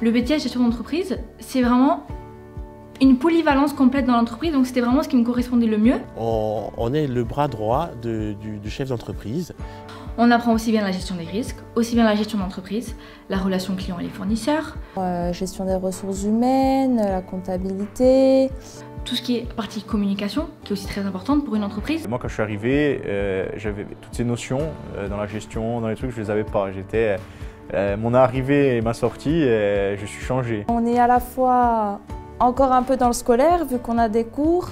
Le BTS gestion d'entreprise, c'est vraiment une polyvalence complète dans l'entreprise, donc c'était vraiment ce qui me correspondait le mieux. On est le bras droit du chef d'entreprise. On apprend aussi bien la gestion des risques, aussi bien la gestion d'entreprise, la relation client et les fournisseurs. Gestion des ressources humaines, la comptabilité. Tout ce qui est partie communication, qui est aussi très importante pour une entreprise. Moi, quand je suis arrivé, j'avais toutes ces notions dans la gestion, dans les trucs, je les avais pas. Mon arrivée et ma sortie, je suis changé. On est à la fois encore un peu dans le scolaire, vu qu'on a des cours,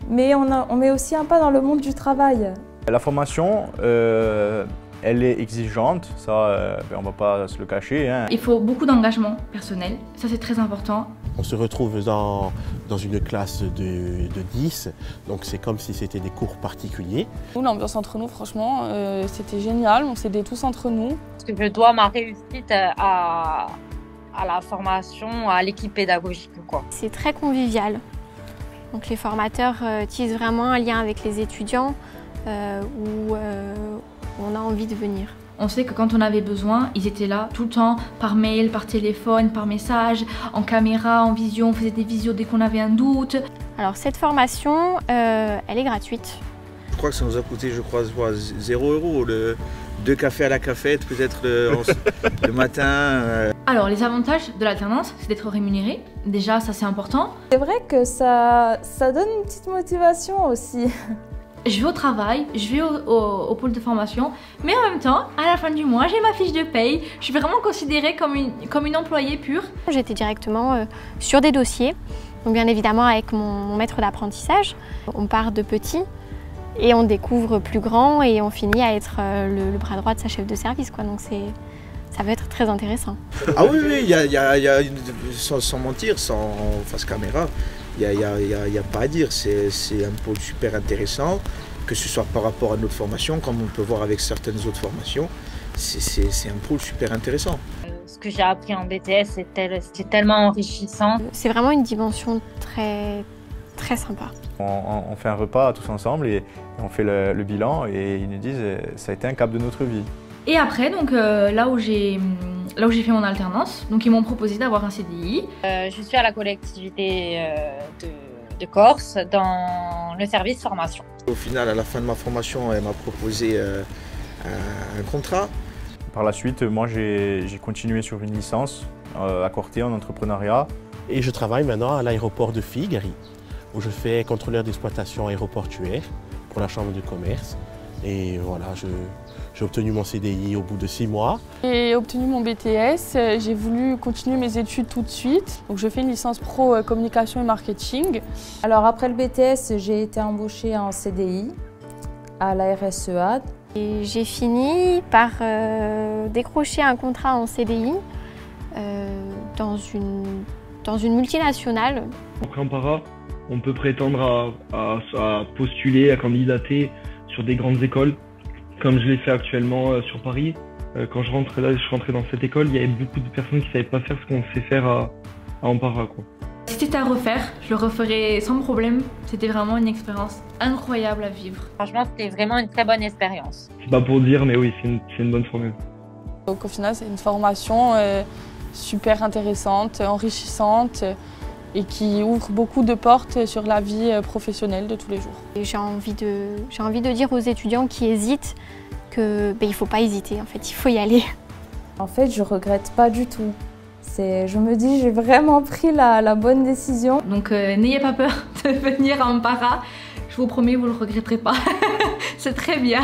mais on met aussi un pas dans le monde du travail. La formation, elle est exigeante, ça, on ne va pas se le cacher. Hein. Il faut beaucoup d'engagement personnel, ça c'est très important. On se retrouve dans une classe de 10, donc c'est comme si c'était des cours particuliers. Nous, l'ambiance entre nous, franchement, c'était génial, on s'aidait tous entre nous. Parce que je dois ma réussite à la formation, à l'équipe pédagogique, quoi. C'est très convivial. Donc les formateurs tissent vraiment un lien avec les étudiants où on a envie de venir. On sait que quand on avait besoin, ils étaient là tout le temps, par mail, par téléphone, par message, en caméra, en visio, on faisait des visios dès qu'on avait un doute. Alors cette formation, elle est gratuite. Je crois que ça nous a coûté, 0 €, le 2 cafés à la cafette, peut-être le matin. Alors les avantages de l'alternance, c'est d'être rémunéré. Déjà, ça c'est important. C'est vrai que ça donne une petite motivation aussi. Je vais au travail, je vais au pôle de formation, mais en même temps, à la fin du mois, j'ai ma fiche de paye. Je suis vraiment considérée comme une employée pure. J'étais directement sur des dossiers, donc bien évidemment avec mon maître d'apprentissage. On part de petit et on découvre plus grand et on finit à être le bras droit de sa chef de service, quoi. Donc ça va être très intéressant. Ah oui, il y a sans mentir, sans face caméra. Il n'y a pas à dire, c'est un pôle super intéressant, que ce soit par rapport à notre formation, comme on peut voir avec certaines autres formations, c'est un pôle super intéressant. Ce que j'ai appris en BTS, c'est tellement enrichissant. C'est vraiment une dimension très, très sympa. On fait un repas tous ensemble et on fait le bilan et ils nous disent ça a été un cap de notre vie. Et après, donc là où j'ai fait mon alternance, donc ils m'ont proposé d'avoir un CDI. Je suis à la collectivité de Corse dans le service formation. Au final, à la fin de ma formation, elle m'a proposé un contrat. Par la suite, moi j'ai continué sur une licence à Corté en entrepreneuriat. Et je travaille maintenant à l'aéroport de Figari, où je fais contrôleur d'exploitation aéroportuaire pour la chambre de commerce. Et voilà, j'ai obtenu mon CDI au bout de 6 mois. J'ai obtenu mon BTS, j'ai voulu continuer mes études tout de suite. Donc je fais une licence pro communication et marketing. Alors après le BTS, j'ai été embauchée en CDI à la RSEA. Et j'ai fini par décrocher un contrat en CDI dans une multinationale. Après en para, on peut prétendre à postuler, à candidater sur des grandes écoles, comme je l'ai fait actuellement sur Paris. Quand je suis rentré dans cette école, il y avait beaucoup de personnes qui ne savaient pas faire ce qu'on sait faire à Ampara, quoi. Si c'était à refaire, je le referais sans problème. C'était vraiment une expérience incroyable à vivre. Franchement, c'était vraiment une très bonne expérience. C'est pas pour dire, mais oui, c'est une bonne formule. Donc au final, c'est une formation super intéressante, enrichissante et qui ouvre beaucoup de portes sur la vie professionnelle de tous les jours. J'ai envie de dire aux étudiants qui hésitent qu'il ne faut pas hésiter, en fait, il faut y aller. En fait, je regrette pas du tout. Je me dis, j'ai vraiment pris la bonne décision. Donc n'ayez pas peur de venir en para, je vous promets, vous ne le regretterez pas. C'est très bien.